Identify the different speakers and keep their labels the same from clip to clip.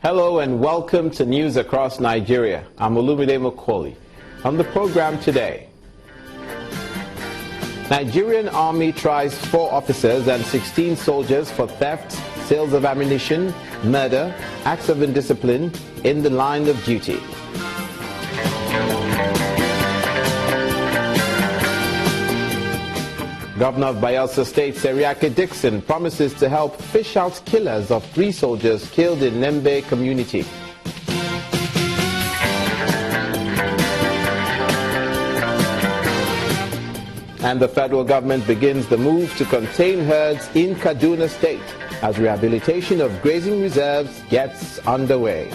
Speaker 1: Hello and welcome to News Across Nigeria. I'm Olumide Macaulay. On the program today, Nigerian Army tries 4 officers and 16 soldiers for theft, sales of ammunition, murder, acts of indiscipline in the line of duty. Governor of Bayelsa State, Seriake Dixon, promises to help fish out killers of 3 soldiers killed in Nembe community. And the federal government begins the move to contain herds in Kaduna State as rehabilitation of grazing reserves gets underway.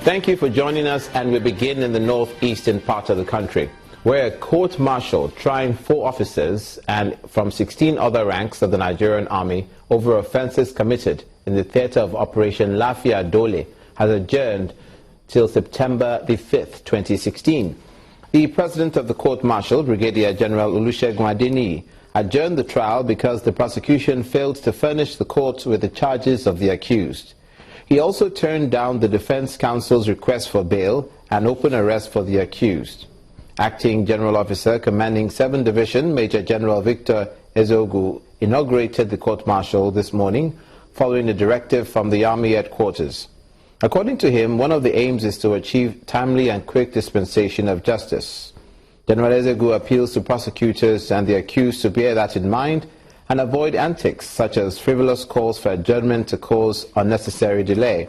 Speaker 1: Thank you for joining us, and we begin in the northeastern part of the country, where a court-martial trying 4 officers and from 16 other ranks of the Nigerian Army over offences committed in the theatre of Operation Lafia Dole has adjourned till September the 5th, 2016. The president of the court-martial, Brigadier General Olusegun Adeniyi, adjourned the trial because the prosecution failed to furnish the court with the charges of the accused. He also turned down the defense counsel's request for bail and open arrest for the accused. Acting General Officer Commanding 7th Division, Major General Victor Ezeogu, inaugurated the court-martial this morning following a directive from the Army headquarters. According to him, one of the aims is to achieve timely and quick dispensation of justice. General Ezeogu appeals to prosecutors and the accused to bear that in mind and avoid antics such as frivolous calls for adjournment to cause unnecessary delay.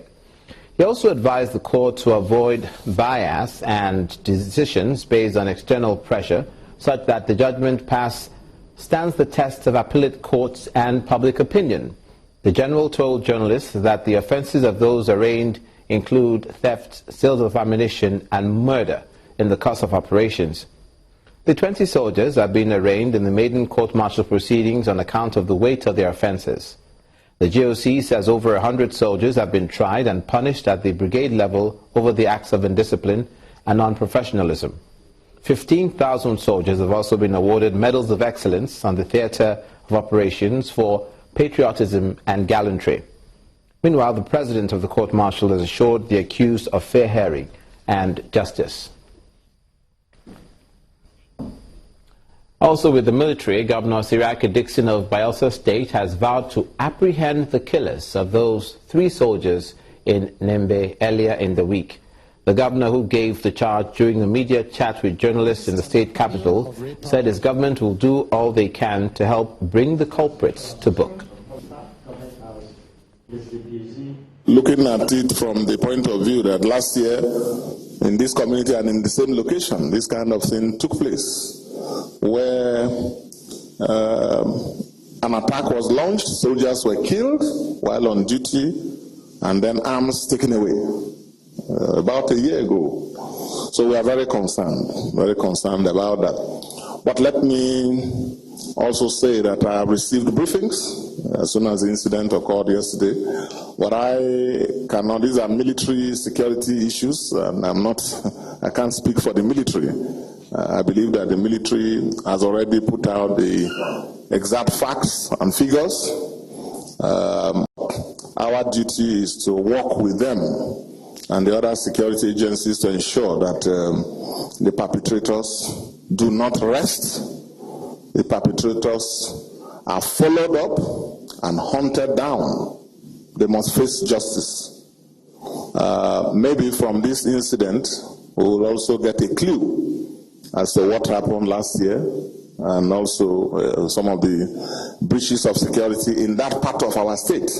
Speaker 1: He also advised the court to avoid bias and decisions based on external pressure, such that the judgment passed stands the test of appellate courts and public opinion. The general told journalists that the offences of those arraigned include theft, sales of ammunition, and murder in the course of operations. The 20 soldiers have been arraigned in the maiden court-martial proceedings on account of the weight of their offences. The GOC says over 100 soldiers have been tried and punished at the brigade level over the acts of indiscipline and non-professionalism. 15,000 soldiers have also been awarded medals of excellence on the theatre of operations for patriotism and gallantry. Meanwhile, the president of the court-martial has assured the accused of fair hearing and justice. Also with the military, Governor Seriake Dixon of Bayelsa State has vowed to apprehend the killers of those 3 soldiers in Nembe earlier in the week. The governor, who gave the charge during a media chat with journalists in the state capital, said his government will do all they can to help bring the culprits to book.
Speaker 2: Looking at it from the point of view that last year in this community and in the same location, this kind of thing took place, where an attack was launched, soldiers were killed while on duty, and then arms taken away about a year ago. So we are very concerned about that. But let me also say that I have received briefings as soon as the incident occurred yesterday. But these are military security issues, and I can't speak for the military. I believe that the military has already put out the exact facts and figures. Our duty is to work with them and the other security agencies to ensure that the perpetrators do not rest. The perpetrators are followed up and hunted down. They must face justice. Maybe from this incident, we will also get a clue as to what happened last year, and also some of the breaches of security in that part of our state.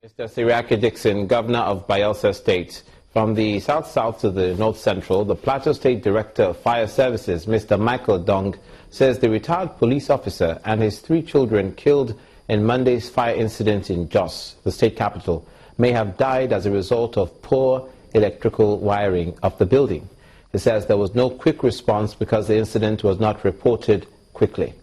Speaker 1: Mr. Seriake Dixon, Governor of Bayelsa State. From the south-south to the north-central, the Plateau State Director of Fire Services, Mr. Michael Dong, says the retired police officer and his 3 children killed in Monday's fire incident in Jos, the state capital, may have died as a result of poor electrical wiring of the building. He says there was no quick response because the incident was not reported quickly.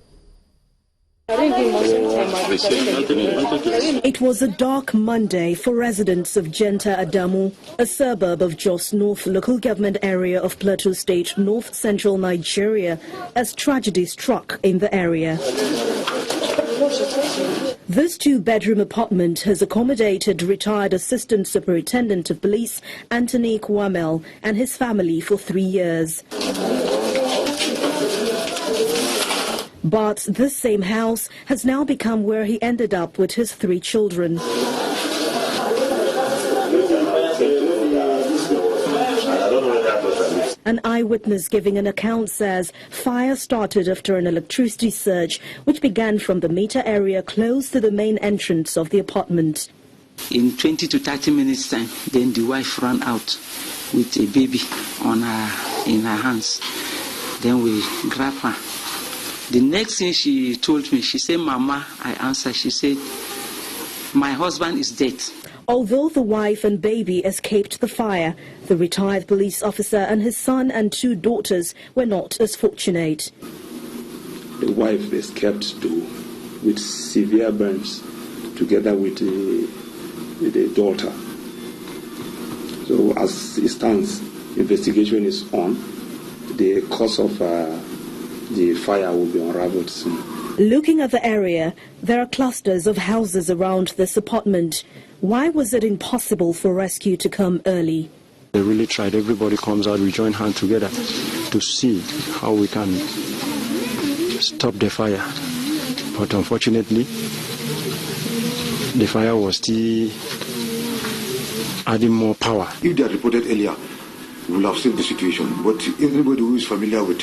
Speaker 3: It was a dark Monday for residents of Jenta Adamu, a suburb of Jos North local government area of Plateau State, north-central Nigeria, as tragedy struck in the area. This two-bedroom apartment has accommodated retired Assistant Superintendent of Police Anthony Kwamel and his family for 3 years. But this same house has now become where he ended up with his 3 children. An eyewitness giving an account says fire started after an electricity surge which began from the meter area close to the main entrance of the apartment.
Speaker 4: In 20 to 30 minutes time, then the wife ran out with a baby in her hands. Then we grabbed her. The next thing she told me, she said, "Mama," I answered, she said, "My husband is dead."
Speaker 3: Although the wife and baby escaped the fire, the retired police officer and his son and 2 daughters were not as fortunate.
Speaker 5: The wife escaped with severe burns together with the daughter. So as it stands, investigation is on. The cause of the fire will be unraveled soon.
Speaker 3: Looking at the area, there are clusters of houses around this apartment. Why was it impossible for rescue to come early?
Speaker 6: They really tried. Everybody comes out. We join hands together to see how we can stop the fire. But unfortunately, the fire was still adding more power.
Speaker 7: If they had reported earlier, we will have saved the situation. But everybody who is familiar with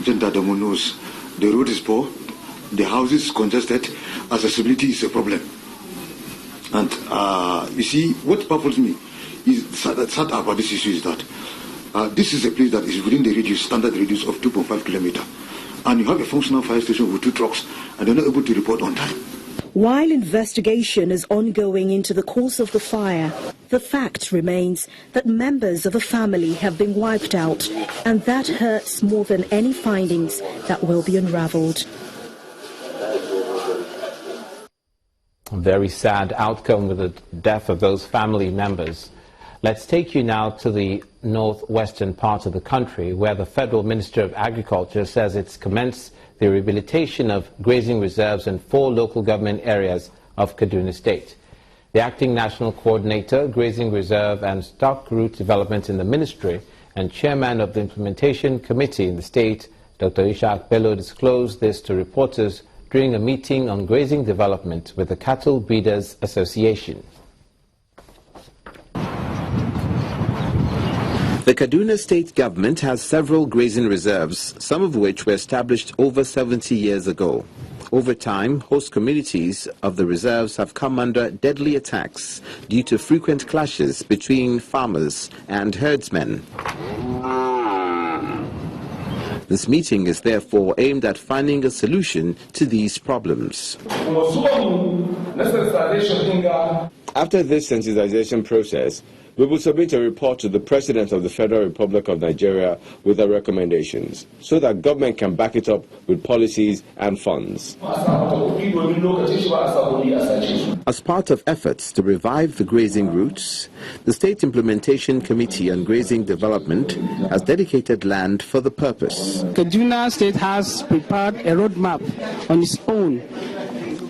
Speaker 7: Jenta Adamu knows the road is poor, the house is congested, accessibility is a problem. And you see, what baffles me is sad about this issue is that this is a place that is within the standard radius of 2.5 kilometers. And you have a functional fire station with 2 trucks, and they're not able to report on time.
Speaker 3: While investigation is ongoing into the cause of the fire, the fact remains that members of a family have been wiped out, and that hurts more than any findings that will be unraveled.
Speaker 1: A very sad outcome with the death of those family members. Let's take you now to the northwestern part of the country, where the Federal Minister of Agriculture says it's commenced the rehabilitation of grazing reserves in 4 local government areas of Kaduna State. The Acting National Coordinator, Grazing Reserve and Stock Route Development in the Ministry and Chairman of the Implementation Committee in the state, Dr. Ishaq Bello, disclosed this to reporters during a meeting on grazing development with the Cattle Breeders Association. The Kaduna State government has several grazing reserves, some of which were established over 70 years ago. Over time, host communities of the reserves have come under deadly attacks due to frequent clashes between farmers and herdsmen. This meeting is therefore aimed at finding a solution to these problems.
Speaker 8: After this sensitization process, we will submit a report to the President of the Federal Republic of Nigeria with our recommendations, so that government can back it up with policies and funds. As part of efforts to revive the grazing routes, the State Implementation Committee on Grazing Development has dedicated land for the purpose.
Speaker 9: Kaduna State has prepared a roadmap on its own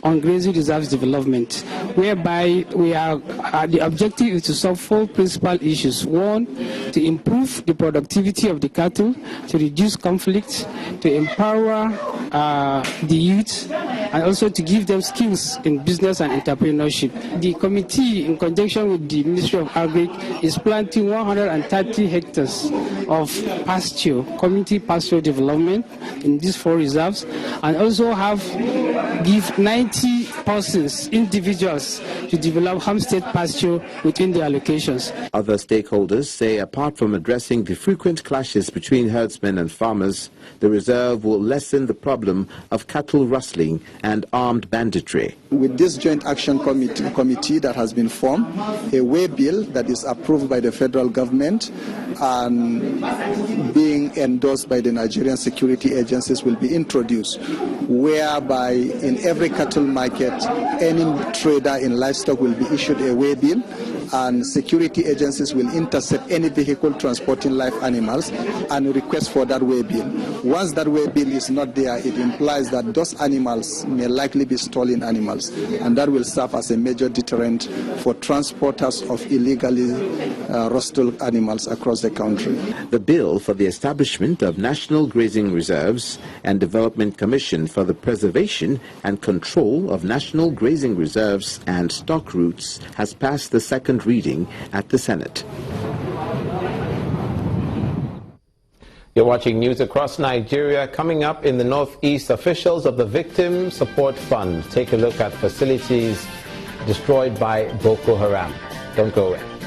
Speaker 9: on grazing reserves development, whereby the objective is to solve 4 principal issues. 1, to improve the productivity of the cattle, to reduce conflict, to empower the youth, and also to give them skills in business and entrepreneurship. The committee, in conjunction with the Ministry of Agri, is planting 130 hectares of pasture, community pasture development in these 4 reserves, and also give 90 persons, individuals, to develop homestead pasture within the allocations.
Speaker 1: Other stakeholders say apart from addressing the frequent clashes between herdsmen and farmers, the reserve will lessen the problem of cattle rustling and armed banditry.
Speaker 10: With this joint action committee that has been formed, a way bill that is approved by the federal government and being long endorsed by the Nigerian security agencies will be introduced, whereby in every cattle market, any trader in livestock will be issued a way bill, and security agencies will intercept any vehicle transporting live animals and request for that way bill. Once that way bill is not there, it implies that those animals may likely be stolen animals, and that will serve as a major deterrent for transporters of illegally rustled animals across the country.
Speaker 1: The bill for the establishment of National Grazing Reserves and Development Commission for the Preservation and Control of National Grazing Reserves and Stock Routes has passed the second reading at the Senate. You're watching news across Nigeria. Coming up in the Northeast, officials of the Victim Support Fund take a look at facilities destroyed by Boko Haram. Don't go away.